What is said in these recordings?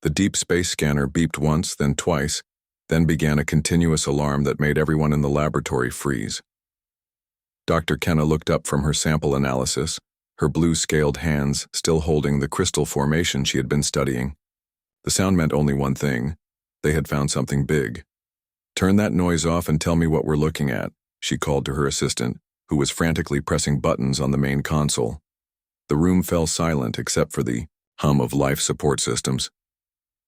The deep space scanner beeped once, then twice, then began a continuous alarm that made everyone in the laboratory freeze. Dr. Kenna looked up from her sample analysis, her blue-scaled hands still holding the crystal formation she had been studying. The sound meant only one thing. They had found something big. "Turn that noise off and tell me what we're looking at," she called to her assistant, who was frantically pressing buttons on the main console. The room fell silent except for the hum of life support systems.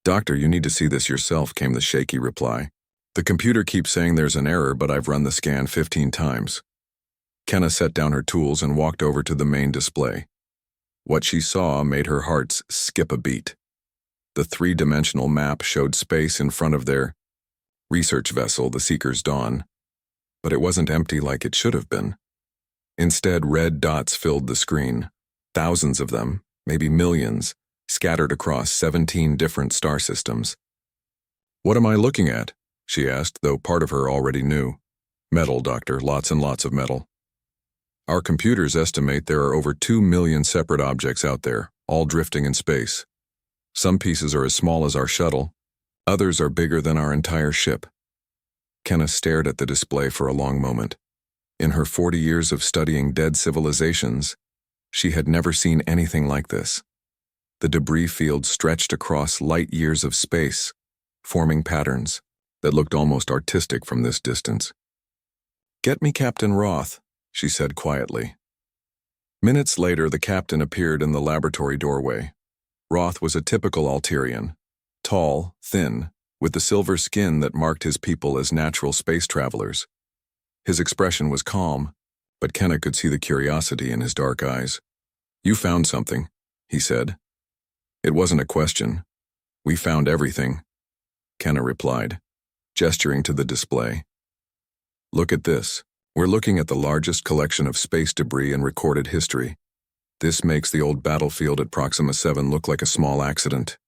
"Doctor, you need to see this yourself," came the shaky reply. "The computer keeps saying there's an error, but I've run the scan 15 times. Kenna set down her tools and walked over to the main display. What she saw made her heart skip a beat. The three-dimensional map showed space in front of their research vessel, the Seeker's Dawn. But it wasn't empty like it should have been. Instead, red dots filled the screen. Thousands of them, maybe millions, scattered across 17 different star systems. "What am I looking at?" she asked, though part of her already knew. "Metal, Doctor, lots and lots of metal. Our computers estimate there are over 2 million separate objects out there, all drifting in space. Some pieces are as small as our shuttle, others are bigger than our entire ship." Kenna stared at the display for a long moment. In her 40 years of studying dead civilizations, she had never seen anything like this. The debris field stretched across light years of space, forming patterns that looked almost artistic from this distance. "Get me Captain Roth," she said quietly. Minutes later, the captain appeared in the laboratory doorway. Roth was a typical Alterian, tall, thin, with the silver skin that marked his people as natural space travelers. His expression was calm, but Kenna could see the curiosity in his dark eyes. "You found something," he said. "It wasn't a question. We found everything," Kenna replied, gesturing to the display. "Look at this. We're looking at the largest collection of space debris in recorded history. This makes the old battlefield at Proxima 7 look like a small accident."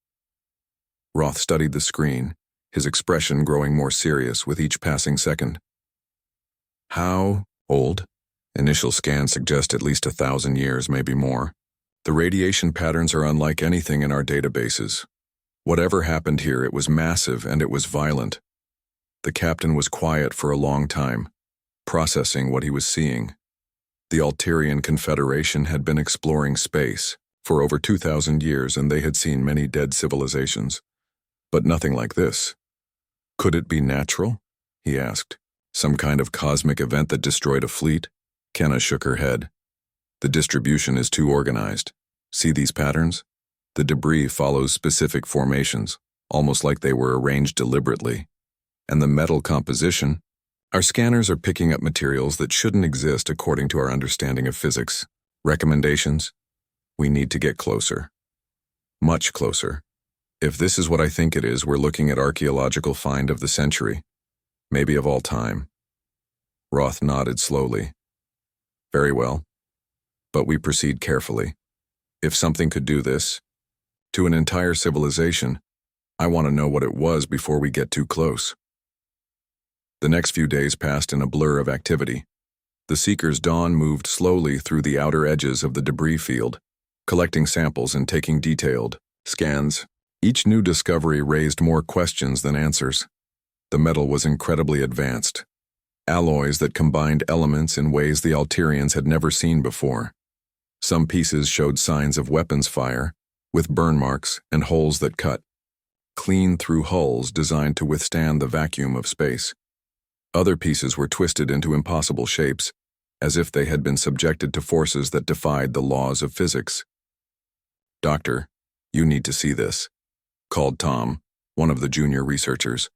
Roth studied the screen, his expression growing more serious with each passing second. "How old? Initial scans suggest at least 1,000 years, maybe more. The radiation patterns are unlike anything in our databases. Whatever happened here, it was massive and it was violent." The captain was quiet for a long time, processing what he was seeing. The Alterian Confederation had been exploring space for over 2,000 years, and they had seen many dead civilizations. But nothing like this. "Could it be natural?" he asked. "Some kind of cosmic event that destroyed a fleet?" Kenna shook her head. "The distribution is too organized. See these patterns? The debris follows specific formations, almost like they were arranged deliberately. And the metal composition? Our scanners are picking up materials that shouldn't exist according to our understanding of physics. Recommendations? We need to get closer. Much closer. If this is what I think it is, we're looking at archaeological find of the century, maybe of all time." Roth nodded slowly. "Very well. But we proceed carefully. If something could do this, to an entire civilization, I want to know what it was before we get too close." The next few days passed in a blur of activity. The Seeker's Dawn moved slowly through the outer edges of the debris field, collecting samples and taking detailed scans. Each new discovery raised more questions than answers. The metal was incredibly advanced. Alloys that combined elements in ways the Alterians had never seen before. Some pieces showed signs of weapons fire, with burn marks and holes that cut clean through hulls designed to withstand the vacuum of space. Other pieces were twisted into impossible shapes, as if they had been subjected to forces that defied the laws of physics. "Doctor, you need to see this," called Tom, one of the junior researchers.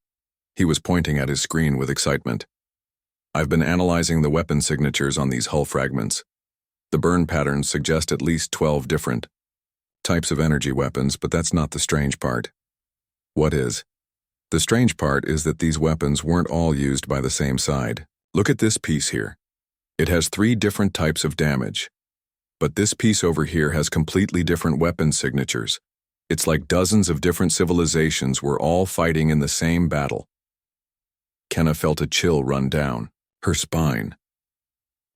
He was pointing at his screen with excitement. "I've been analyzing the weapon signatures on these hull fragments. The burn patterns suggest at least 12 different types of energy weapons, but that's not the strange part." "What is?" "The strange part is that these weapons weren't all used by the same side. Look at this piece here. It has 3 different types of damage. But this piece over here has completely different weapon signatures. It's like dozens of different civilizations were all fighting in the same battle." Kenna felt a chill run down her spine.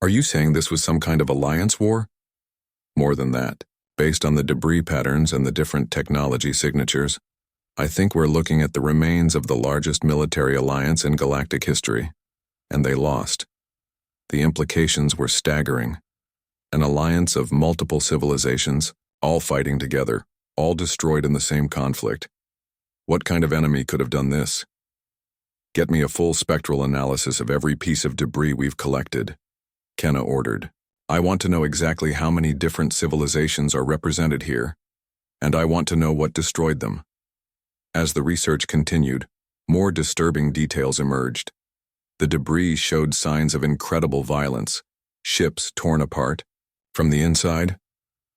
"Are you saying this was some kind of alliance war?" "More than that. Based on the debris patterns and the different technology signatures, I think we're looking at the remains of the largest military alliance in galactic history, and they lost. The implications were staggering. An alliance of multiple civilizations, all fighting together, all destroyed in the same conflict. What kind of enemy could have done this? Get me a full spectral analysis of every piece of debris we've collected, Kenna ordered. I want to know exactly how many different civilizations are represented here, and I want to know what destroyed them. As the research continued, more disturbing details emerged. The debris showed signs of incredible violence, ships torn apart. From the inside,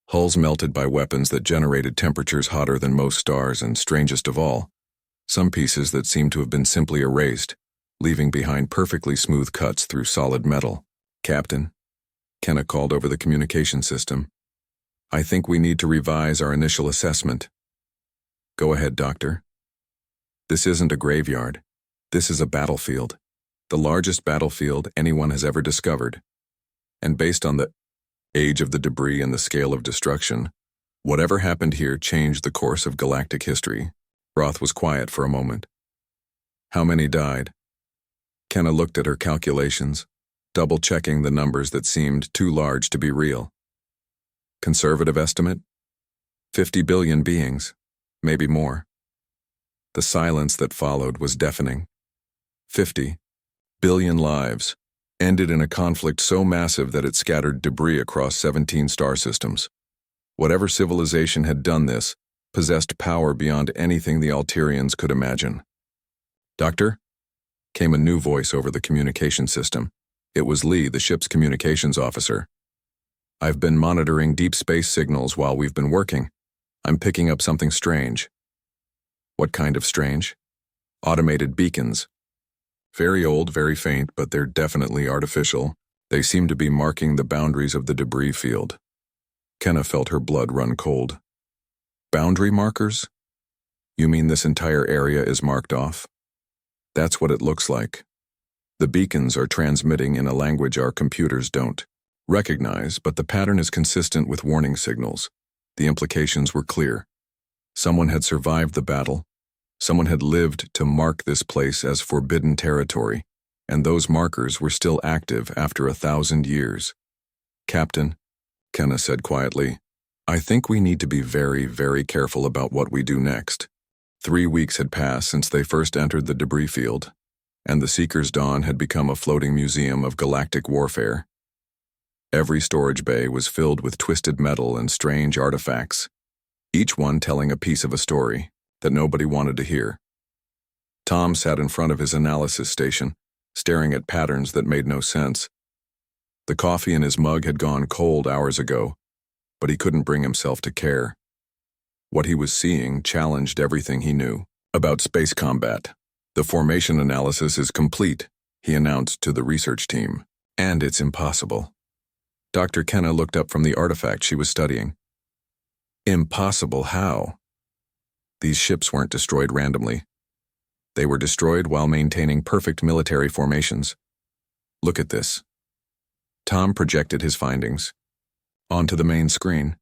hulls melted by weapons that generated temperatures hotter than most stars, and strangest of all, some pieces that seemed to have been simply erased, leaving behind perfectly smooth cuts through solid metal. Captain, Kenna called over the communication system. I think we need to revise our initial assessment. Go ahead, Doctor. This isn't a graveyard. This is a battlefield. The largest battlefield anyone has ever discovered. And based on the age of the debris and the scale of destruction, whatever happened here changed the course of galactic history. Roth was quiet for a moment. How many died? Kenna looked at her calculations, double-checking the numbers that seemed too large to be real. Conservative estimate? 50 billion beings, maybe more. The silence that followed was deafening. 50 billion lives ended in a conflict so massive that it scattered debris across 17 star systems. Whatever civilization had done this possessed power beyond anything the Alterians could imagine. Doctor? Came a new voice over the communication system. It was Lee, the ship's communications officer. I've been monitoring deep space signals while we've been working. I'm picking up something strange. What kind of strange? Automated beacons. Very old, very faint, but they're definitely artificial. They seem to be marking the boundaries of the debris field. Kenna felt her blood run cold. Boundary markers? You mean this entire area is marked off? That's what it looks like. The beacons are transmitting in a language our computers don't recognize, but the pattern is consistent with warning signals. The implications were clear. Someone had survived the battle. Someone had lived to mark this place as forbidden territory, and those markers were still active after 1,000 years. Captain, Kenna said quietly, I think we need to be very, very careful about what we do next. 3 weeks had passed since they first entered the debris field, and the Seeker's Dawn had become a floating museum of galactic warfare. Every storage bay was filled with twisted metal and strange artifacts, each one telling a piece of a story that nobody wanted to hear. Tom sat in front of his analysis station, staring at patterns that made no sense. The coffee in his mug had gone cold hours ago, but he couldn't bring himself to care. What he was seeing challenged everything he knew about space combat. The formation analysis is complete, he announced to the research team, and it's impossible. Dr. Kenna looked up from the artifact she was studying. Impossible how? These ships weren't destroyed randomly. They were destroyed while maintaining perfect military formations. Look at this. Tom projected his findings onto the main screen.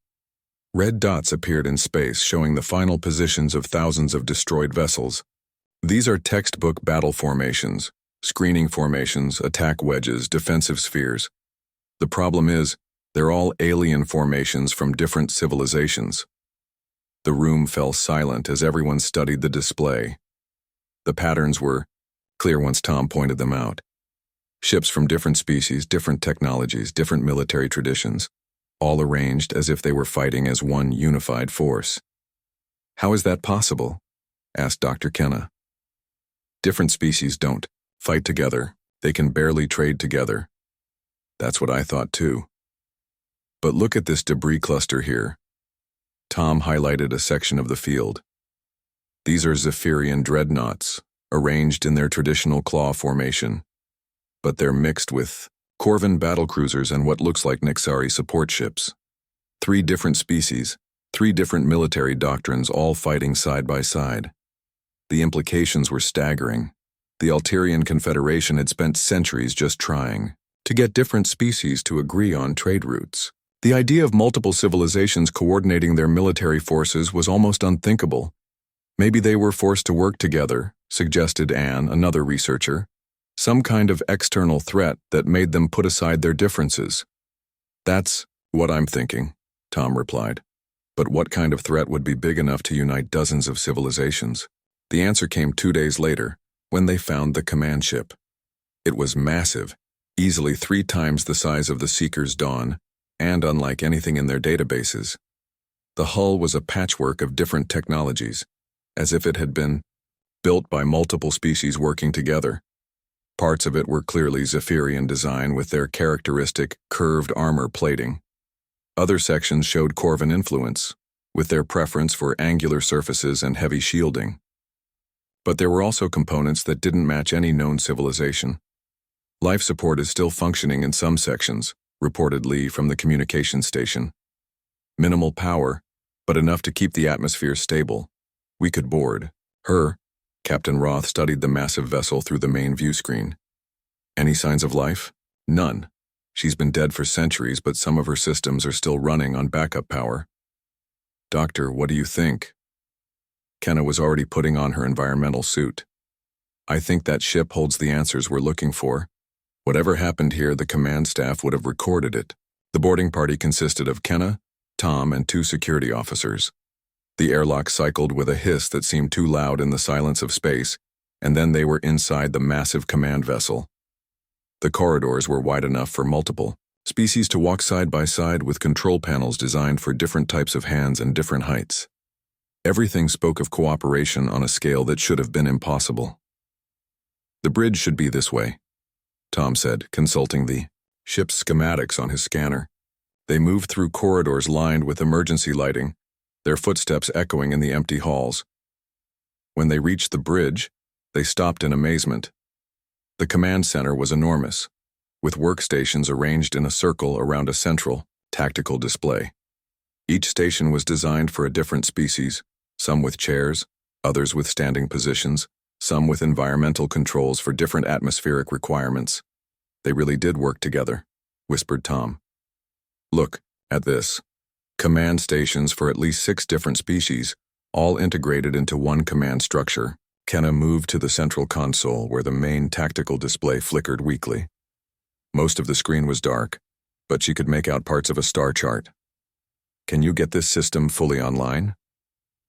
Red dots appeared in space, showing the final positions of thousands of destroyed vessels. These are textbook battle formations, screening formations, attack wedges, defensive spheres. The problem is, they're all alien formations from different civilizations. The room fell silent as everyone studied the display. The patterns were clear once Tom pointed them out. Ships from different species, different technologies, different military traditions, all arranged as if they were fighting as one unified force. How is that possible? Asked Dr. Kenna. Different species don't fight together. They can barely trade together. That's what I thought too. But look at this debris cluster here. Tom highlighted a section of the field. These are Zephyrian dreadnoughts, arranged in their traditional claw formation, but they're mixed with Corvin battlecruisers and what looks like Nixari support ships. 3 different species, 3 different military doctrines, all fighting side by side. The implications were staggering. The Alterian Confederation had spent centuries just trying to get different species to agree on trade routes. The idea of multiple civilizations coordinating their military forces was almost unthinkable. Maybe they were forced to work together, suggested Anne, another researcher. Some kind of external threat that made them put aside their differences. That's what I'm thinking, Tom replied. But what kind of threat would be big enough to unite dozens of civilizations? The answer came 2 days later, when they found the command ship. It was massive, easily 3 times the size of the Seeker's Dawn, and unlike anything in their databases. The hull was a patchwork of different technologies, as if it had been built by multiple species working together. Parts of it were clearly Zephyrian design with their characteristic curved armor plating. Other sections showed Corvan influence, with their preference for angular surfaces and heavy shielding. But there were also components that didn't match any known civilization. Life support is still functioning in some sections, reported Lee from the communication station. Minimal power, but enough to keep the atmosphere stable. We could board her. Captain Roth studied the massive vessel through the main view screen. Any signs of life? None. She's been dead for centuries, but some of her systems are still running on backup power. Doctor, what do you think? Kenna was already putting on her environmental suit. I think that ship holds the answers we're looking for. Whatever happened here, the command staff would have recorded it. The boarding party consisted of Kenna, Tom, and 2 security officers. The airlock cycled with a hiss that seemed too loud in the silence of space, and then they were inside the massive command vessel. The corridors were wide enough for multiple species to walk side by side with control panels designed for different types of hands and different heights. Everything spoke of cooperation on a scale that should have been impossible. The bridge should be this way, Tom said, consulting the ship's schematics on his scanner. They moved through corridors lined with emergency lighting, their footsteps echoing in the empty halls. When they reached the bridge, they stopped in amazement. The command center was enormous, with workstations arranged in a circle around a central, tactical display. Each station was designed for a different species, some with chairs, others with standing positions, some with environmental controls for different atmospheric requirements. They really did work together, whispered Tom. Look at this. Command stations for at least 6 different species, all integrated into one command structure. Kenna moved to the central console where the main tactical display flickered weakly. Most of the screen was dark, but she could make out parts of a star chart. Can you get this system fully online?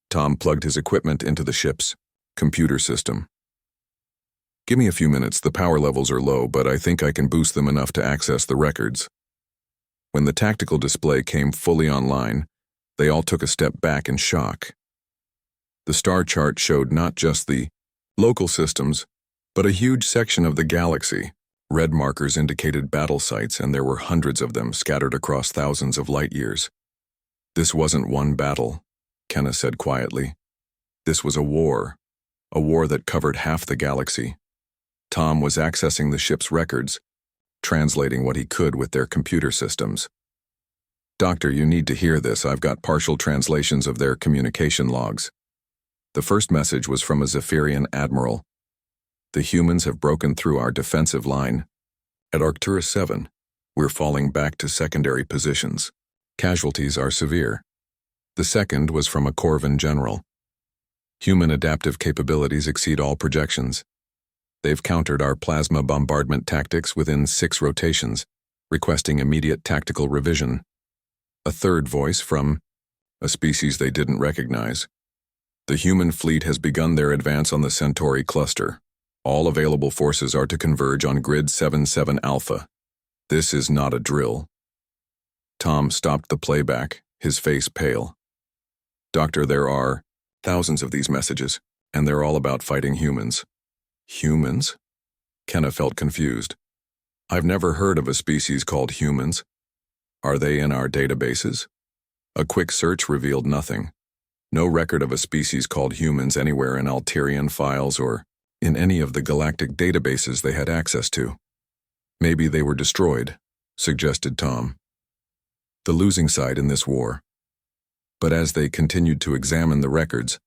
Tom plugged his equipment into the ship's computer system. Give me a few minutes. The power levels are low, but I think I can boost them enough to access the records. When the tactical display came fully online, they all took a step back in shock. The star chart showed not just the local systems, but a huge section of the galaxy. Red markers indicated battle sites, and there were hundreds of them scattered across thousands of light years. This wasn't one battle, Kenna said quietly. This was a war that covered half the galaxy. Tom was accessing the ship's records, translating what he could with their computer systems. Doctor, you need to hear this. I've got partial translations of their communication logs. The first message was from a Zephyrian admiral. The humans have broken through our defensive line. At Arcturus 7, we're falling back to secondary positions. Casualties are severe. The second was from a Corvan general. Human adaptive capabilities exceed all projections. They've countered our plasma bombardment tactics within 6 rotations, requesting immediate tactical revision. A third voice from a species they didn't recognize. The human fleet has begun their advance on the Centauri cluster. All available forces are to converge on Grid 77 Alpha. This is not a drill. Tom stopped the playback, his face pale. Doctor, there are thousands of these messages, and they're all about fighting humans. Humans? Kenna felt confused. I've never heard of a species called humans. Are they in our databases? A quick search revealed nothing. No record of a species called humans anywhere in Alterian files or in any of the galactic databases they had access to. Maybe they were destroyed, suggested Tom. The losing side in this war. But as they continued to examine the records,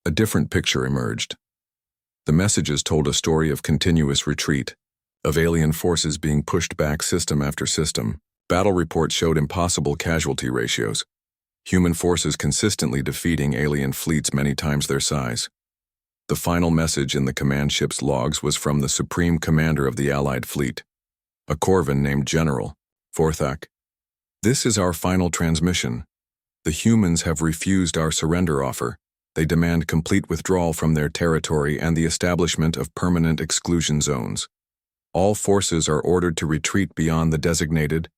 a different picture emerged. The messages told a story of continuous retreat, of alien forces being pushed back system after system. Battle reports showed impossible casualty ratios. Human forces consistently defeating alien fleets many times their size. The final message in the command ship's logs was from the Supreme Commander of the Allied fleet, a Corvan named General Forthak. "This is our final transmission. The humans have refused our surrender offer. They demand complete withdrawal from their territory and the establishment of permanent exclusion zones. All forces are ordered to retreat beyond the designated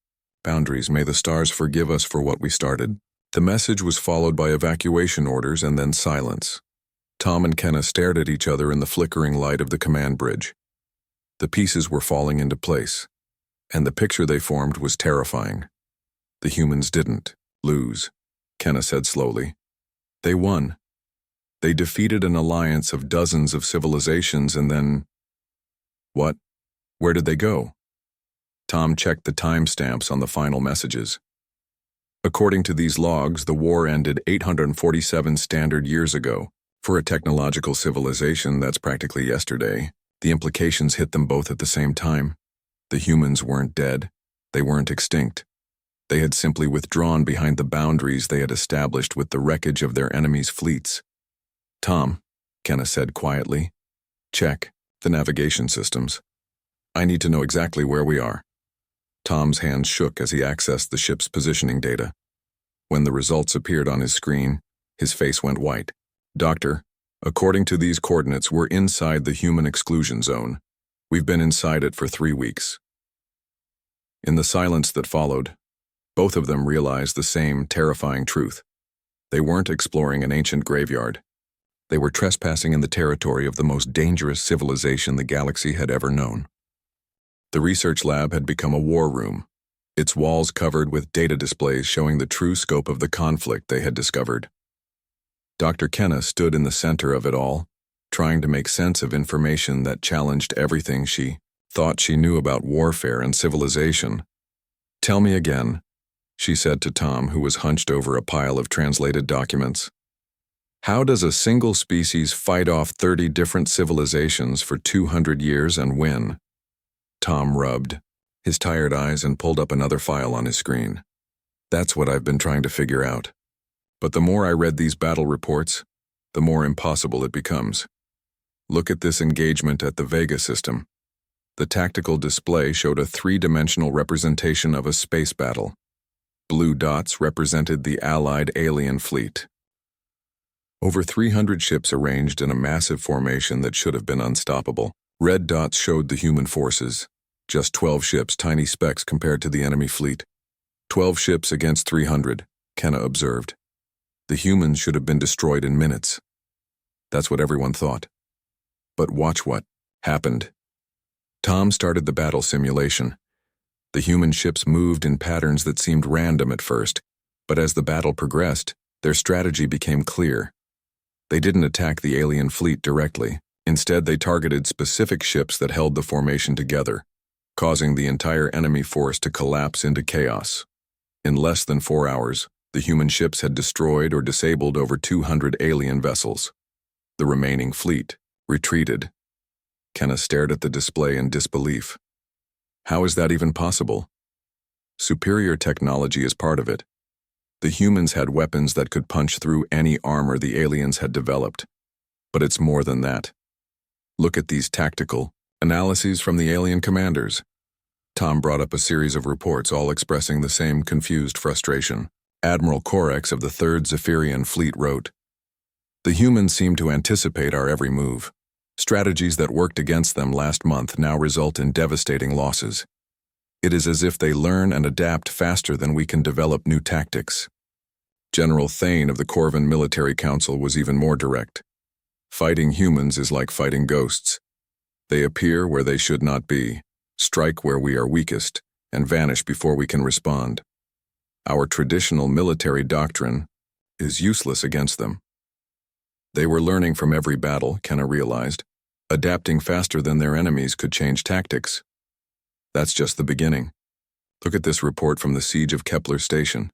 boundaries. May the stars forgive us for what we started." The message was followed by evacuation orders and then silence. Tom and Kenna stared at each other in the flickering light of the command bridge. The pieces were falling into place, and the picture they formed was terrifying. The humans didn't lose, Kenna said slowly. They won. They defeated an alliance of dozens of civilizations and then… What? Where did they go? Tom checked the timestamps on the final messages. According to these logs, the war ended 847 standard years ago. For a technological civilization, that's practically yesterday. The implications hit them both at the same time. The humans weren't dead. They weren't extinct. They had simply withdrawn behind the boundaries they had established with the wreckage of their enemies' fleets. "Tom," Kenna said quietly, "check the navigation systems. I need to know exactly where we are." Tom's hands shook as he accessed the ship's positioning data. When the results appeared on his screen, his face went white. "Doctor, according to these coordinates, we're inside the human exclusion zone. We've been inside it for 3 weeks." In the silence that followed, both of them realized the same terrifying truth. They weren't exploring an ancient graveyard. They were trespassing in the territory of the most dangerous civilization the galaxy had ever known. The research lab had become a war room, its walls covered with data displays showing the true scope of the conflict they had discovered. Dr. Kenna stood in the center of it all, trying to make sense of information that challenged everything she thought she knew about warfare and civilization. "Tell me again," she said to Tom, who was hunched over a pile of translated documents. "How does a single species fight off 30 different civilizations for 200 years and win?" Tom rubbed his tired eyes and pulled up another file on his screen. "That's what I've been trying to figure out. But the more I read these battle reports, the more impossible it becomes. Look at this engagement at the Vega system." The tactical display showed a 3-dimensional representation of a space battle. Blue dots represented the Allied alien fleet. Over 300 ships arranged in a massive formation that should have been unstoppable. Red dots showed the human forces. Just 12 ships, tiny specks compared to the enemy fleet. 12 ships against 300, Kenna observed. The humans should have been destroyed in minutes. That's what everyone thought. But watch what happened. Tom started the battle simulation. The human ships moved in patterns that seemed random at first, but as the battle progressed, their strategy became clear. They didn't attack the alien fleet directly. Instead, they targeted specific ships that held the formation together, causing the entire enemy force to collapse into chaos. In less than 4 hours, the human ships had destroyed or disabled over 200 alien vessels. The remaining fleet retreated. Kenna stared at the display in disbelief. How is that even possible? Superior technology is part of it. The humans had weapons that could punch through any armor the aliens had developed. But it's more than that. Look at these tactical analyses from the alien commanders. Tom brought up a series of reports, all expressing the same confused frustration. Admiral Korex of the 3rd Zephyrian Fleet wrote, "The humans seem to anticipate our every move. Strategies that worked against them last month now result in devastating losses. It is as if they learn and adapt faster than we can develop new tactics." General Thane of the Corvan Military Council was even more direct. "Fighting humans is like fighting ghosts. They appear where they should not be, strike where we are weakest, and vanish before we can respond. Our traditional military doctrine is useless against them." They were learning from every battle, Kenna realized. Adapting faster than their enemies could change tactics. That's just the beginning. Look at this report from the siege of Kepler Station.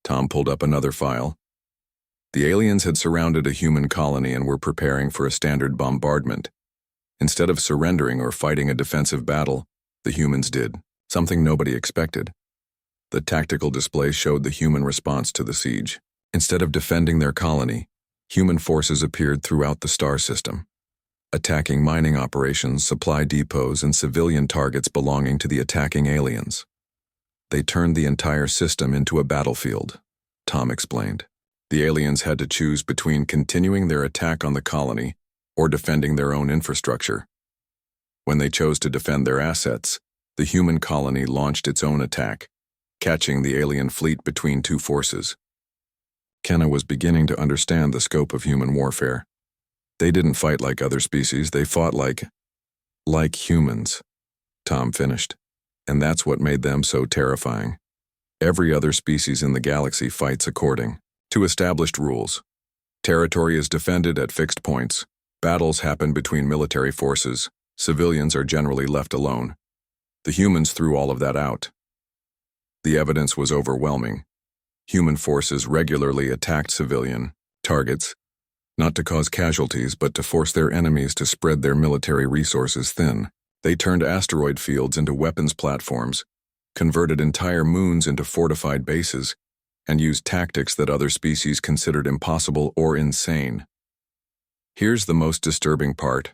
Tom pulled up another file. The aliens had surrounded a human colony and were preparing for a standard bombardment. Instead of surrendering or fighting a defensive battle, the humans did something nobody expected. The tactical display showed the human response to the siege. Instead of defending their colony, human forces appeared throughout the star system, attacking mining operations, supply depots, and civilian targets belonging to the attacking aliens. They turned the entire system into a battlefield, Tom explained. The aliens had to choose between continuing their attack on the colony or defending their own infrastructure. When they chose to defend their assets, the human colony launched its own attack, catching the alien fleet between two forces. Kenna was beginning to understand the scope of human warfare. They didn't fight like other species, they fought like humans, Tom finished. And that's what made them so terrifying. Every other species in the galaxy fights according to established rules. Territory is defended at fixed points. Battles happen between military forces. Civilians are generally left alone. The humans threw all of that out. The evidence was overwhelming. Human forces regularly attacked civilian targets, not to cause casualties, but to force their enemies to spread their military resources thin. They turned asteroid fields into weapons platforms, converted entire moons into fortified bases, and used tactics that other species considered impossible or insane. Here's the most disturbing part,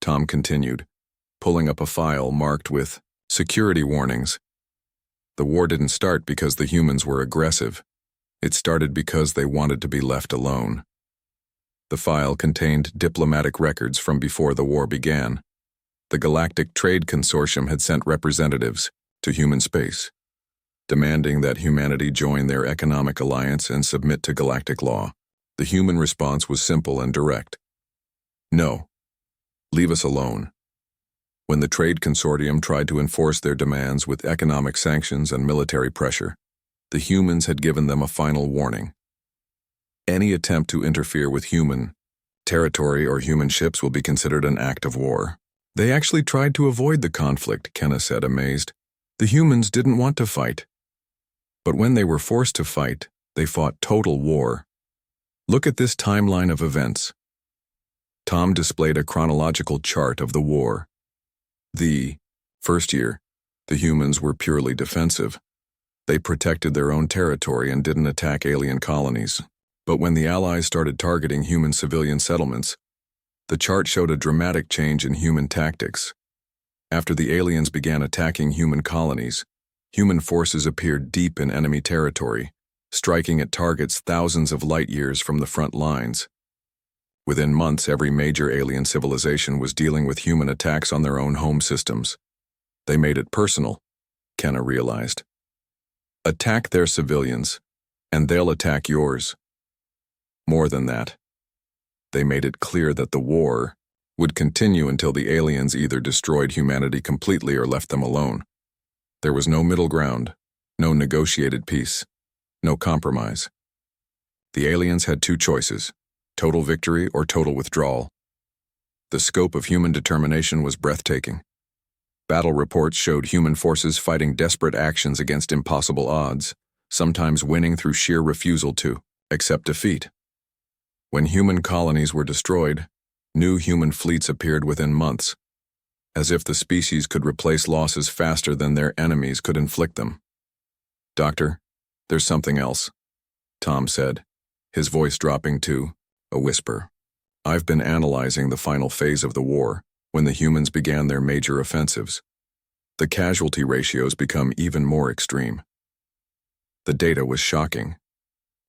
Tom continued, pulling up a file marked with security warnings. The war didn't start because the humans were aggressive. It started because they wanted to be left alone. The file contained diplomatic records from before the war began. The Galactic Trade Consortium had sent representatives to human space, demanding that humanity join their economic alliance and submit to galactic law. The human response was simple and direct. No. Leave us alone. When the Trade Consortium tried to enforce their demands with economic sanctions and military pressure, the humans had given them a final warning. Any attempt to interfere with human territory or human ships will be considered an act of war. They actually tried to avoid the conflict, Kenna said, amazed. The humans didn't want to fight. But when they were forced to fight, they fought total war. Look at this timeline of events. Tom displayed a chronological chart of the war. The first year, the humans were purely defensive. They protected their own territory and didn't attack alien colonies. But when the Allies started targeting human civilian settlements, the chart showed a dramatic change in human tactics. After the aliens began attacking human colonies, human forces appeared deep in enemy territory, striking at targets thousands of light years from the front lines. Within months, every major alien civilization was dealing with human attacks on their own home systems. They made it personal, Kenna realized. Attack their civilians, and they'll attack yours. More than that, they made it clear that the war would continue until the aliens either destroyed humanity completely or left them alone. There was no middle ground, no negotiated peace, no compromise. The aliens had two choices: total victory or total withdrawal. The scope of human determination was breathtaking. Battle reports showed human forces fighting desperate actions against impossible odds, sometimes winning through sheer refusal to accept defeat. When human colonies were destroyed, new human fleets appeared within months, as if the species could replace losses faster than their enemies could inflict them. Doctor, there's something else, Tom said, his voice dropping to a whisper. I've been analyzing the final phase of the war, when the humans began their major offensives. The casualty ratios become even more extreme. The data was shocking.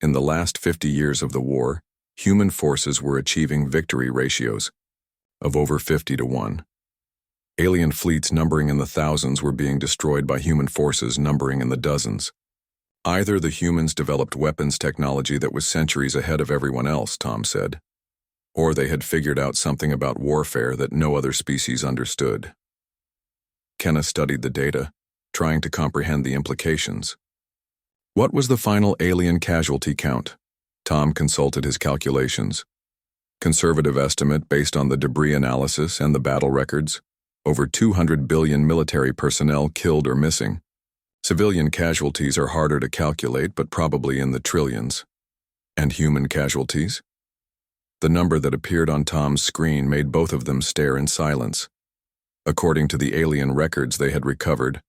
In the last 50 years of the war, human forces were achieving victory ratios of over 50-1. Alien fleets numbering in the thousands were being destroyed by human forces numbering in the dozens. Either the humans developed weapons technology that was centuries ahead of everyone else, Tom said, or they had figured out something about warfare that no other species understood. Kenna studied the data, trying to comprehend the implications. What was the final alien casualty count? Tom consulted his calculations. Conservative estimate based on the debris analysis and the battle records: over 200 billion military personnel killed or missing. Civilian casualties are harder to calculate, but probably in the trillions. And human casualties? The number that appeared on Tom's screen made both of them stare in silence. According to the alien records they had recovered,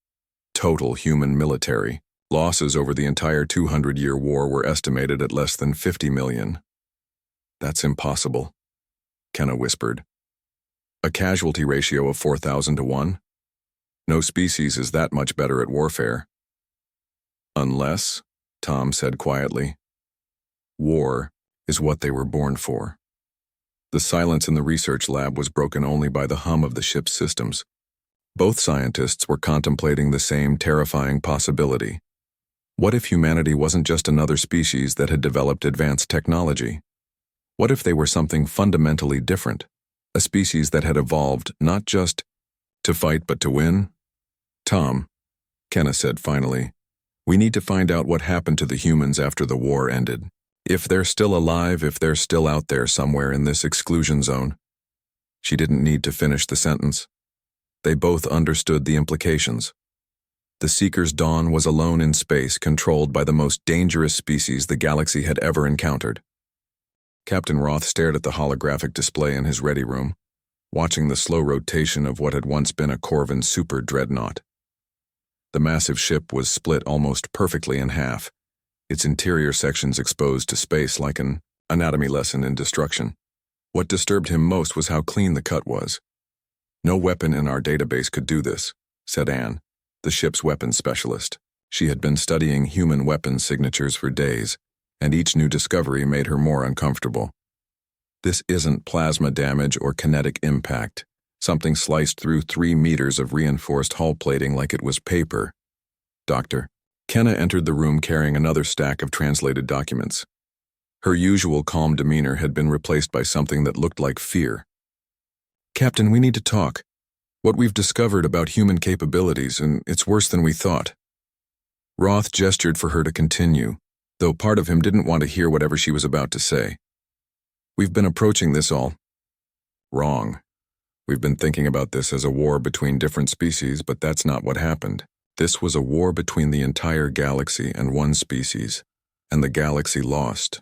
total human military Losses over the entire 200-year war were estimated at less than 50 million. That's impossible, Kenna whispered. A casualty ratio of 4,000 to 1? No species is that much better at warfare. Unless, Tom said quietly, war is what they were born for. The silence in the research lab was broken only by the hum of the ship's systems. Both scientists were contemplating the same terrifying possibility. What if humanity wasn't just another species that had developed advanced technology? What if they were something fundamentally different? A species that had evolved not just to fight but to win? Tom, Kenna said finally, we need to find out what happened to the humans after the war ended. If they're still alive, if they're still out there somewhere in this exclusion zone. She didn't need to finish the sentence. They both understood the implications. The Seeker's Dawn was alone in space, controlled by the most dangerous species the galaxy had ever encountered. Captain Roth stared at the holographic display in his ready room, watching the slow rotation of what had once been a Corvin super dreadnought. The massive ship was split almost perfectly in half, its interior sections exposed to space like an anatomy lesson in destruction. What disturbed him most was how clean the cut was. No weapon in our database could do this, said Anne, the ship's weapons specialist. She had been studying human weapons signatures for days, and each new discovery made her more uncomfortable. This isn't plasma damage or kinetic impact. Something sliced through 3 meters of reinforced hull plating like it was paper. Doctor. Kenna entered the room carrying another stack of translated documents. Her usual calm demeanor had been replaced by something that looked like fear. Captain, we need to talk. What we've discovered about human capabilities, and it's worse than we thought. Roth gestured for her to continue, though part of him didn't want to hear whatever she was about to say. We've been approaching this all wrong. We've been thinking about this as a war between different species, but that's not what happened. This was a war between the entire galaxy and one species, and the galaxy lost.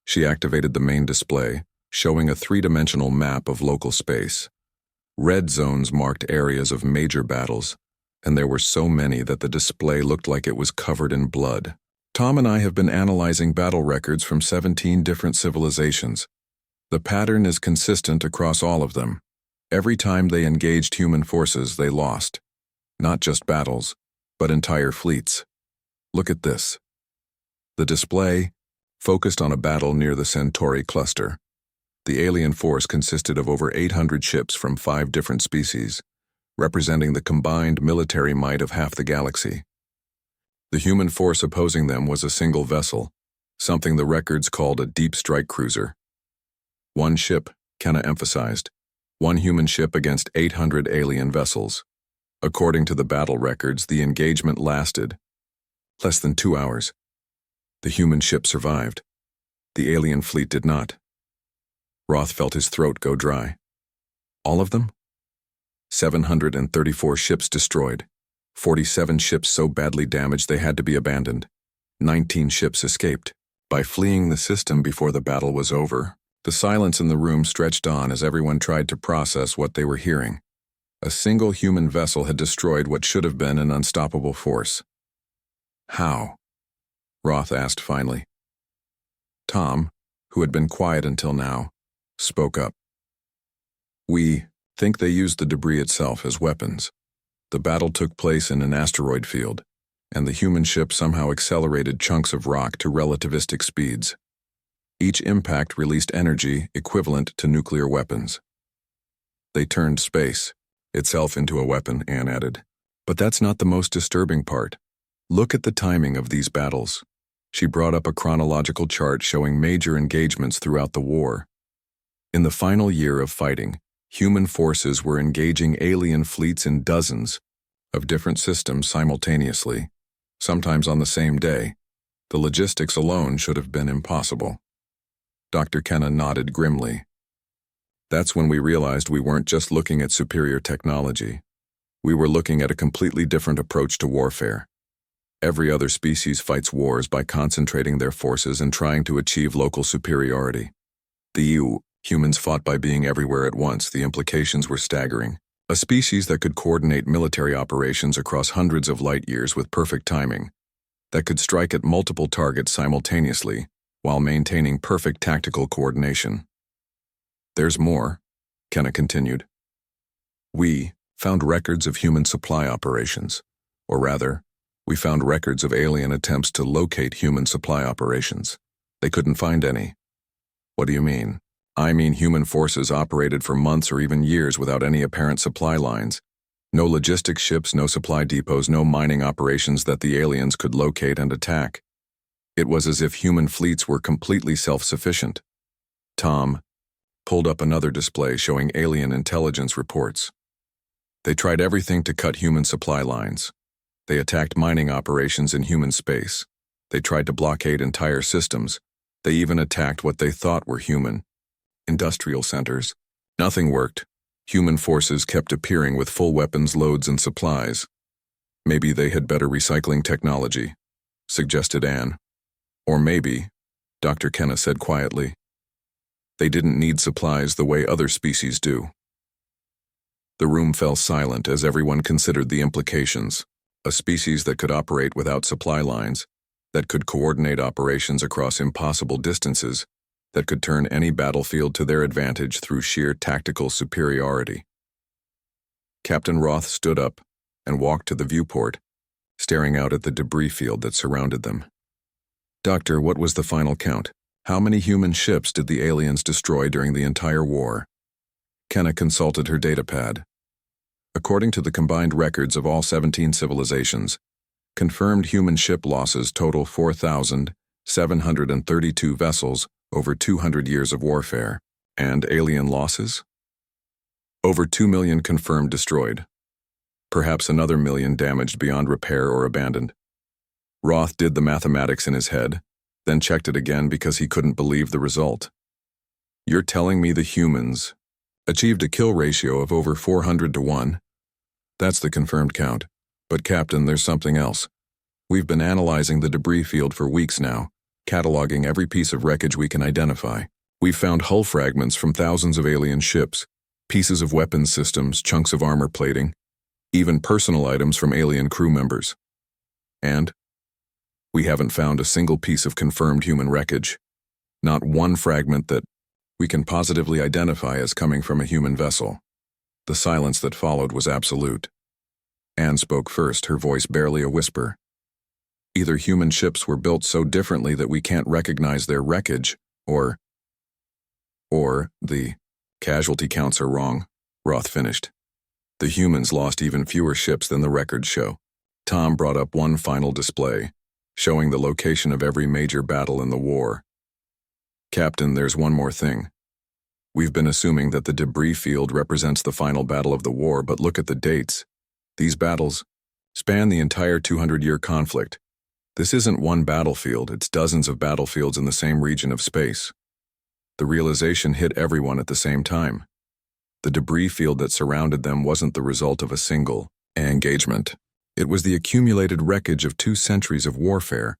She activated the main display, showing a 3-dimensional map of local space. Red zones marked areas of major battles, and there were so many that the display looked like it was covered in blood. Tom and I have been analyzing battle records from 17 different civilizations. The pattern is consistent across all of them. Every time they engaged human forces, they lost. Not just battles, but entire fleets. Look at this. The display focused on a battle near the Centauri cluster. The alien force consisted of over 800 ships from 5 different species, representing the combined military might of half the galaxy. The human force opposing them was a single vessel, something the records called a deep strike cruiser. One ship, Kenna emphasized, one human ship against 800 alien vessels. According to the battle records, the engagement lasted less than 2 hours. The human ship survived. The alien fleet did not. Roth felt his throat go dry. All of them? 734 ships destroyed. 47 ships so badly damaged they had to be abandoned. 19 ships escaped. By fleeing the system before the battle was over, the silence in the room stretched on as everyone tried to process what they were hearing. A single human vessel had destroyed what should have been an unstoppable force. How? Roth asked finally. Tom, who had been quiet until now, spoke up. We think they used the debris itself as weapons. The battle took place in an asteroid field, and the human ship somehow accelerated chunks of rock to relativistic speeds. Each impact released energy equivalent to nuclear weapons. They turned space itself into a weapon, Anne added. But that's not the most disturbing part. Look at the timing of these battles. She brought up a chronological chart showing major engagements throughout the war. In the final year of fighting, human forces were engaging alien fleets in dozens of different systems simultaneously, sometimes on the same day. The logistics alone should have been impossible. Dr. Kenna nodded grimly. That's when we realized we weren't just looking at superior technology. We were looking at a completely different approach to warfare. Every other species fights wars by concentrating their forces and trying to achieve local superiority. Humans fought by being everywhere at once. The implications were staggering. A species that could coordinate military operations across hundreds of light years with perfect timing. that could strike at multiple targets simultaneously while maintaining perfect tactical coordination. There's more, Kenna continued. We found records of human supply operations, or rather, we found records of alien attempts to locate human supply operations. They couldn't find any. What do you mean? I mean human forces operated for months or even years without any apparent supply lines. No logistics ships, no supply depots, no mining operations that the aliens could locate and attack. It was as if human fleets were completely self-sufficient. Tom pulled up another display showing alien intelligence reports. They tried everything to cut human supply lines. They attacked mining operations in human space. They tried to blockade entire systems. They even attacked what they thought were human industrial centers. Nothing worked. Human forces kept appearing with full weapons loads and supplies. Maybe they had better recycling technology, suggested Anne. Or maybe, Dr. Kenna said quietly, they didn't need supplies the way other species do. The room fell silent as everyone considered the implications. A species that could operate without supply lines, that could coordinate operations across impossible distances, that could turn any battlefield to their advantage through sheer tactical superiority. Captain Roth stood up and walked to the viewport, staring out at the debris field that surrounded them. Doctor, what was the final count? How many human ships did the aliens destroy during the entire war? Kenna consulted her datapad. According to the combined records of all 17 civilizations, confirmed human ship losses total 4,732 vessels over 200 years of warfare. And alien losses? Over 2 million confirmed destroyed. Perhaps another million damaged beyond repair or abandoned. Roth did the mathematics in his head, then checked it again because he couldn't believe the result. You're telling me the humans achieved a kill ratio of over 400 to 1? That's the confirmed count. But Captain, there's something else. We've been analyzing the debris field for weeks now, cataloging every piece of wreckage we can identify. We've found hull fragments from thousands of alien ships, pieces of weapons systems, chunks of armor plating, even personal items from alien crew members. And we haven't found a single piece of confirmed human wreckage, not one fragment that we can positively identify as coming from a human vessel. The silence that followed was absolute. Anne spoke first, her voice barely a whisper. Either human ships were built so differently that we can't recognize their wreckage, or the casualty counts are wrong, Roth finished. The humans lost even fewer ships than the records show. Tom brought up one final display, showing the location of every major battle in the war. Captain, there's one more thing. We've been assuming that the debris field represents the final battle of the war, but look at the dates. These battles span the entire 200-year conflict. This isn't one battlefield, it's dozens of battlefields in the same region of space. The realization hit everyone at the same time. The debris field that surrounded them wasn't the result of a single engagement. It was the accumulated wreckage of 2 centuries of warfare,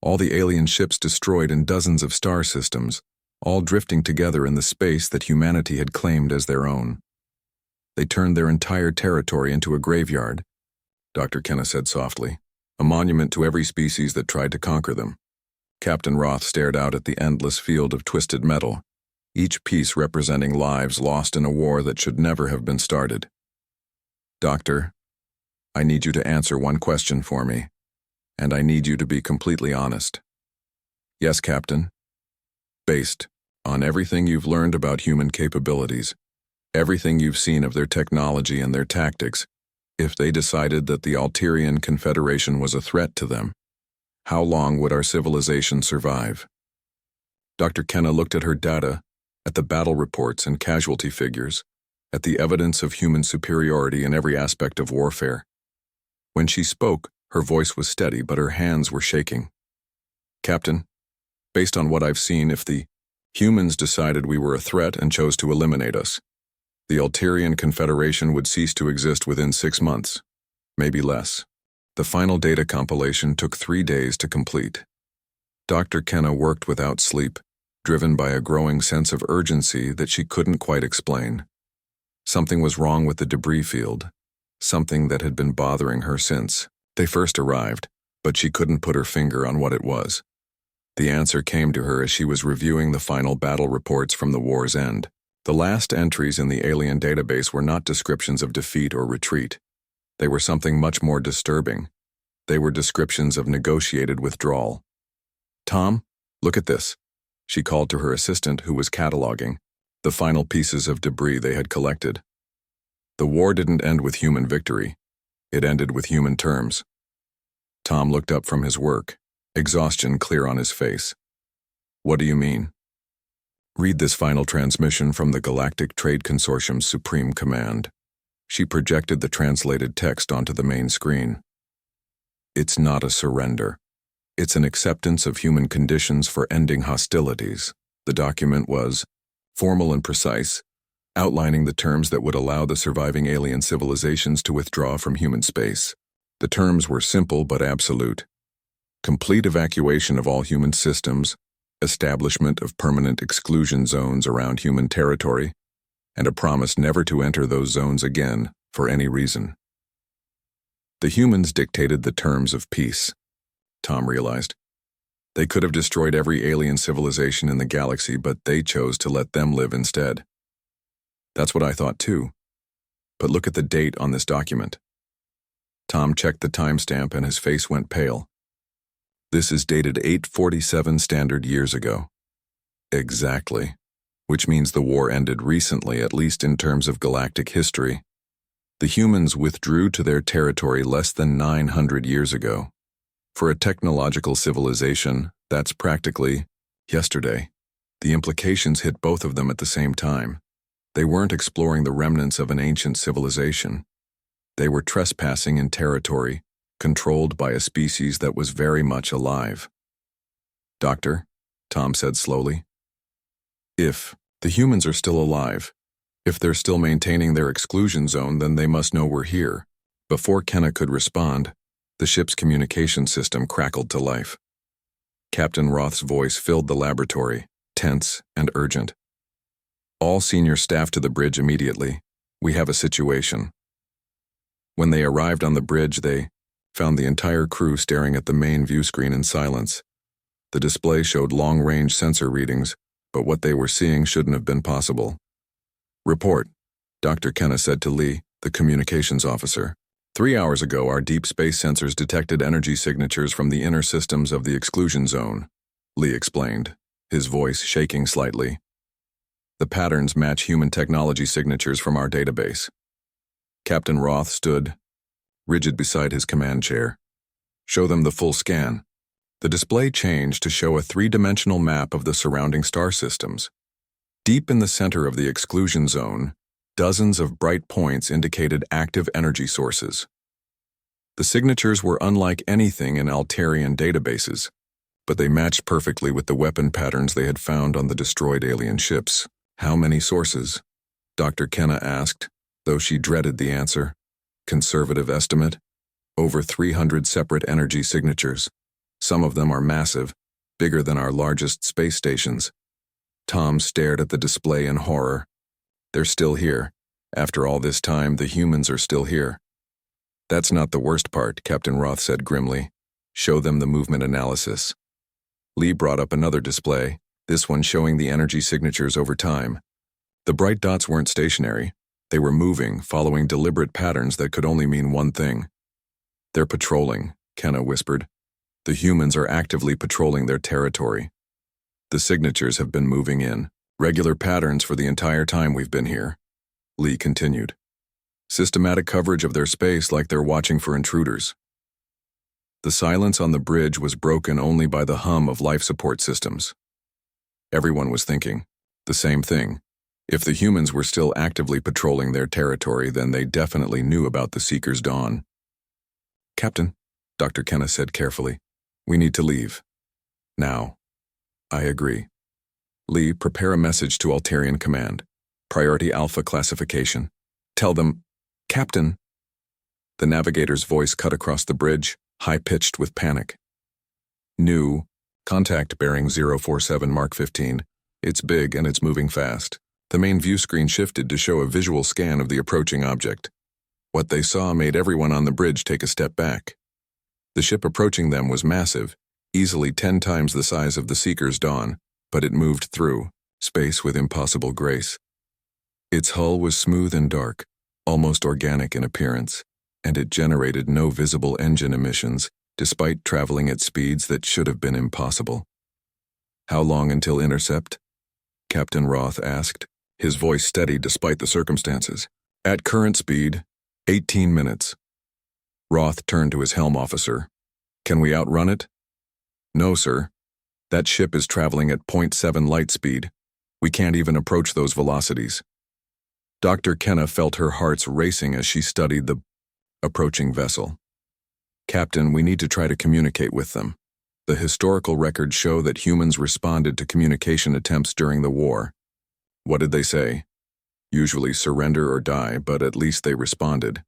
all the alien ships destroyed in dozens of star systems, all drifting together in the space that humanity had claimed as their own. They turned their entire territory into a graveyard, Dr. Kenna said softly, a monument to every species that tried to conquer them. Captain Roth stared out at the endless field of twisted metal, each piece representing lives lost in a war that should never have been started. Doctor, I need you to answer one question for me, and I need you to be completely honest. Yes, Captain. Based on everything you've learned about human capabilities, everything you've seen of their technology and their tactics, if they decided that the Alterian Confederation was a threat to them, how long would our civilization survive? Dr. Kenna looked at her data, at the battle reports and casualty figures, at the evidence of human superiority in every aspect of warfare. When she spoke, her voice was steady, but her hands were shaking. Captain, based on what I've seen, if the humans decided we were a threat and chose to eliminate us, the Alterian Confederation would cease to exist within 6 months, maybe less. The final data compilation took 3 days to complete. Dr. Kenna worked without sleep, driven by a growing sense of urgency that she couldn't quite explain. Something was wrong with the debris field, something that had been bothering her since they first arrived. but she couldn't put her finger on what it was. The answer came to her as she was reviewing the final battle reports from the war's end. The last entries in the alien database were not descriptions of defeat or retreat. They were something much more disturbing. They were descriptions of negotiated withdrawal. "Tom, look at this," she called to her assistant, who was cataloging the final pieces of debris they had collected. The war didn't end with human victory. It ended with human terms. Tom looked up from his work, exhaustion clear on his face. "What do you mean?" "Read this final transmission from the Galactic Trade Consortium's Supreme Command." She projected the translated text onto the main screen. "It's not a surrender. It's an acceptance of human conditions for ending hostilities." The document was formal and precise, outlining the terms that would allow the surviving alien civilizations to withdraw from human space. The terms were simple but absolute. Complete evacuation of all human systems, establishment of permanent exclusion zones around human territory, and a promise never to enter those zones again for any reason. The humans dictated the terms of peace, Tom realized. They could have destroyed every alien civilization in the galaxy, but they chose to let them live instead. That's what I thought too. But look at the date on this document. Tom checked the timestamp and his face went pale. This is dated 847 standard years ago. Exactly. Which means the war ended recently, at least in terms of galactic history. The humans withdrew to their territory less than 900 years ago. For a technological civilization, that's practically yesterday. The implications hit both of them at the same time. They weren't exploring the remnants of an ancient civilization. They were trespassing in territory, controlled by a species that was very much alive. "Doctor," Tom said slowly, "if the humans are still alive, if they're still maintaining their exclusion zone, then they must know we're here." Before Kenna could respond, the ship's communication system crackled to life. Captain Roth's voice filled the laboratory, tense and urgent. "All senior staff to the bridge immediately. We have a situation." When they arrived on the bridge, they found the entire crew staring at the main view screen in silence. The display showed long-range sensor readings, but what they were seeing shouldn't have been possible. "Report," Dr. Kenna said to Lee, the communications officer. 3 hours ago, our deep space sensors detected energy signatures from the inner systems of the exclusion zone," Lee explained, his voice shaking slightly. "The patterns match human technology signatures from our database." Captain Roth stood rigid beside his command chair. "Show them the full scan." The display changed to show a three-dimensional map of the surrounding star systems. Deep in the center of the exclusion zone, dozens of bright points indicated active energy sources. The signatures were unlike anything in Altarian databases, but they matched perfectly with the weapon patterns they had found on the destroyed alien ships. "How many sources?" Dr. Kenna asked, though she dreaded the answer. "Conservative estimate? Over 300 separate energy signatures. Some of them are massive, bigger than our largest space stations." Tom stared at the display in horror. "They're still here. After all this time, the humans are still here." "That's not the worst part," Captain Roth said grimly. "Show them the movement analysis." Lee brought up another display, this one showing the energy signatures over time. The bright dots weren't stationary. They were moving, following deliberate patterns that could only mean one thing. "They're patrolling," Kenna whispered. "The humans are actively patrolling their territory. The signatures have been moving in. Regular patterns for the entire time we've been here," Lee continued. "Systematic coverage of their space like they're watching for intruders." The silence on the bridge was broken only by the hum of life support systems. Everyone was thinking the same thing. If the humans were still actively patrolling their territory, then they definitely knew about the Seeker's dawn. "Captain," Dr. Kenna said carefully, "we need to leave. Now." "I agree." "Lee, prepare a message to Altarian Command. Priority Alpha classification. Tell them—" "Captain!" The navigator's voice cut across the bridge, high-pitched with panic. "New. Contact bearing 047 Mark 15. It's big and it's moving fast." The main view screen shifted to show a visual scan of the approaching object. What they saw made everyone on the bridge take a step back. The ship approaching them was massive, easily 10 times the size of the Seeker's Dawn, but it moved through space with impossible grace. Its hull was smooth and dark, almost organic in appearance, and it generated no visible engine emissions, despite traveling at speeds that should have been impossible. "How long until intercept?" Captain Roth asked, his voice steady despite the circumstances. "At current speed, 18 minutes. Roth turned to his helm officer. "Can we outrun it?" "No, sir. That ship is traveling at 0.7 light speed. We can't even approach those velocities." Dr. Kenna felt her heart's racing as she studied the approaching vessel. "Captain, we need to try to communicate with them. The historical records show that humans responded to communication attempts during the war. What did they say? Usually surrender or die, but at least they responded."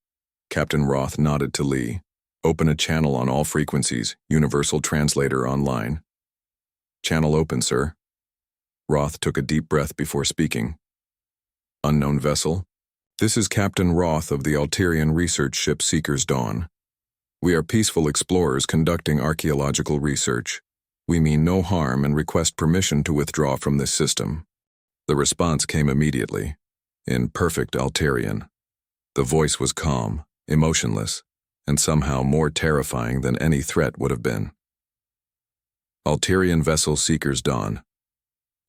Captain Roth nodded to Lee. "Open a channel on all frequencies, Universal Translator online." "Channel open, sir." Roth took a deep breath before speaking. "Unknown vessel. This is Captain Roth of the Alterian research ship Seeker's Dawn. We are peaceful explorers conducting archaeological research. We mean no harm and request permission to withdraw from this system." The response came immediately, in perfect Alterian. The voice was calm, emotionless, and somehow more terrifying than any threat would have been. "Alterian vessel Seeker's Dawn.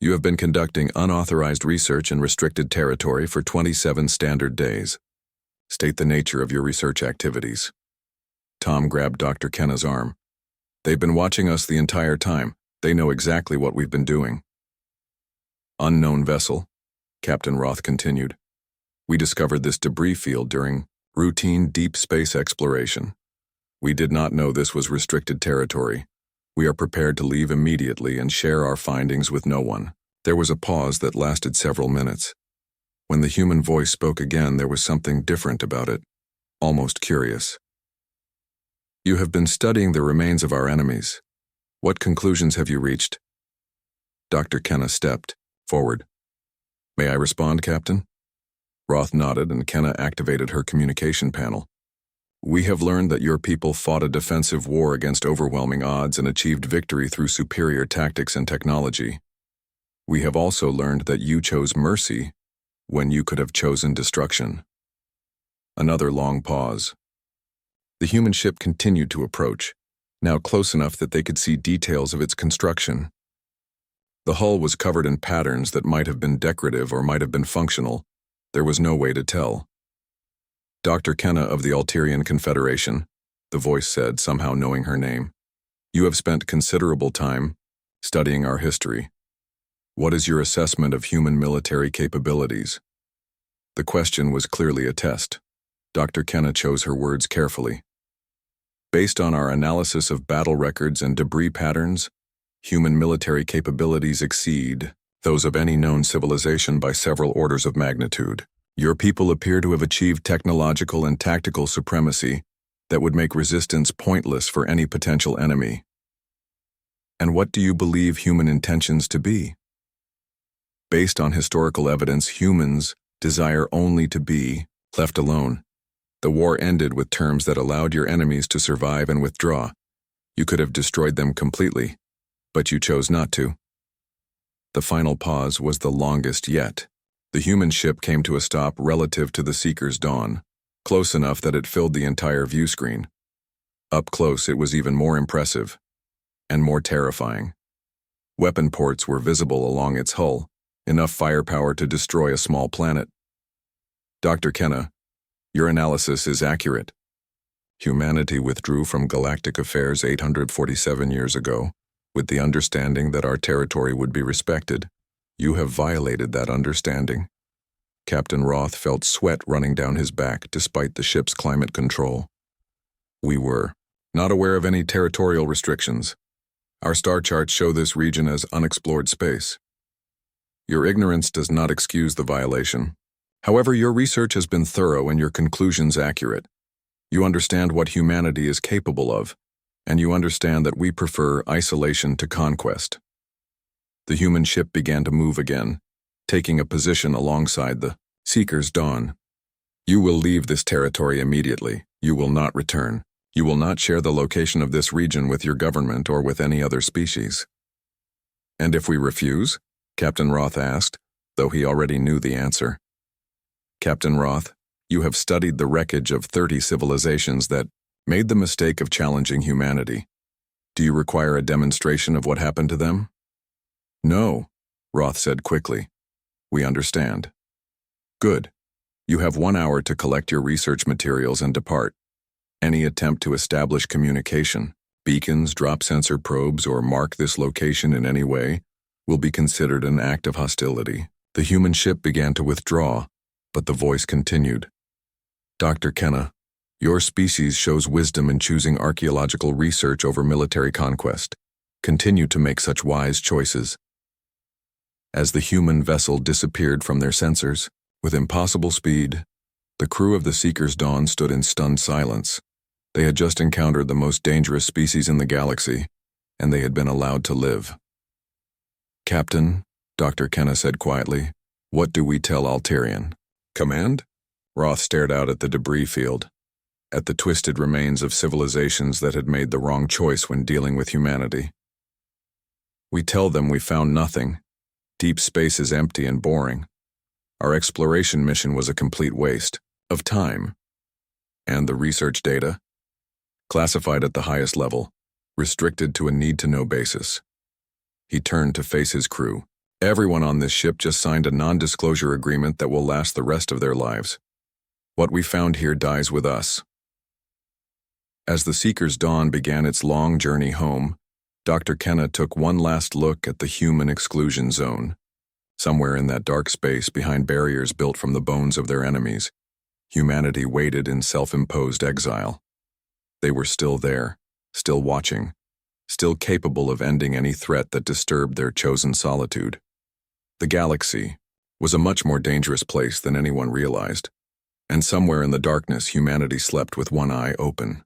You have been conducting unauthorized research in restricted territory for 27 standard days. State the nature of your research activities." Tom grabbed Dr. Kenna's arm. "They've been watching us the entire time. They know exactly what we've been doing." "Unknown vessel," Captain Roth continued. "We discovered this debris field during routine deep space exploration. We did not know this was restricted territory. We are prepared to leave immediately and share our findings with no one." There was a pause that lasted several minutes. When the human voice spoke again, there was something different about it, almost curious. "You have been studying the remains of our enemies. What conclusions have you reached?" Dr. Kenna stepped forward. "May I respond, Captain?" Roth nodded and Kenna activated her communication panel. "We have learned that your people fought a defensive war against overwhelming odds and achieved victory through superior tactics and technology. We have also learned that you chose mercy when you could have chosen destruction." Another long pause. The human ship continued to approach, now close enough that they could see details of its construction. The hull was covered in patterns that might have been decorative or might have been functional. There was no way to tell. "Dr. Kenna of the Alterian Confederation," the voice said, somehow knowing her name. "You have spent considerable time studying our history. What is your assessment of human military capabilities?" The question was clearly a test. Dr. Kenna chose her words carefully. "Based on our analysis of battle records and debris patterns, human military capabilities exceed those of any known civilization by several orders of magnitude. Your people appear to have achieved technological and tactical supremacy that would make resistance pointless for any potential enemy." "And what do you believe human intentions to be?" "Based on historical evidence, humans desire only to be left alone. The war ended with terms that allowed your enemies to survive and withdraw. You could have destroyed them completely, but you chose not to." The final pause was the longest yet. The human ship came to a stop relative to the Seeker's Dawn, close enough that it filled the entire view screen. Up close, it was even more impressive and more terrifying. Weapon ports were visible along its hull, enough firepower to destroy a small planet. "Dr. Kenna, your analysis is accurate. Humanity withdrew from galactic affairs 847 years ago, with the understanding that our territory would be respected. You have violated that understanding." Captain Roth felt sweat running down his back despite the ship's climate control. "We were not aware of any territorial restrictions. Our star charts show this region as unexplored space. Your ignorance does not excuse the violation. However, your research has been thorough and your conclusions accurate. You understand what humanity is capable of, and you understand that we prefer isolation to conquest." The human ship began to move again, taking a position alongside the Seeker's Dawn. "You will leave this territory immediately. You will not return. You will not share the location of this region with your government or with any other species. And if we refuse? Captain Roth asked, though he already knew the answer. Captain Roth, you have studied the wreckage of 30 civilizations that made the mistake of challenging humanity. Do you require a demonstration of what happened to them? No, Roth said quickly. We understand. Good. You have 1 hour to collect your research materials and depart. Any attempt to establish communication, beacons, drop sensor probes, or mark this location in any way will be considered an act of hostility. The human ship began to withdraw, but the voice continued. Dr. Kenna, your species shows wisdom in choosing archaeological research over military conquest. Continue to make such wise choices. As the human vessel disappeared from their sensors, with impossible speed, the crew of the Seeker's Dawn stood in stunned silence. They had just encountered the most dangerous species in the galaxy, and they had been allowed to live. Captain, Dr. Kenna said quietly, what do we tell Altarian? Command? Roth stared out at the debris field, at the twisted remains of civilizations that had made the wrong choice when dealing with humanity. We tell them we found nothing. Deep space is empty and boring. Our exploration mission was a complete waste of time. And the research data? Classified at the highest level, restricted to a need-to-know basis. He turned to face his crew. Everyone on this ship just signed a non-disclosure agreement that will last the rest of their lives. What we found here dies with us. As the Seeker's Dawn began its long journey home, Dr. Kenna took one last look at the human exclusion zone. Somewhere in that dark space behind barriers built from the bones of their enemies, humanity waited in self-imposed exile. They were still there, still watching, still capable of ending any threat that disturbed their chosen solitude. The galaxy was a much more dangerous place than anyone realized, and somewhere in the darkness humanity slept with one eye open.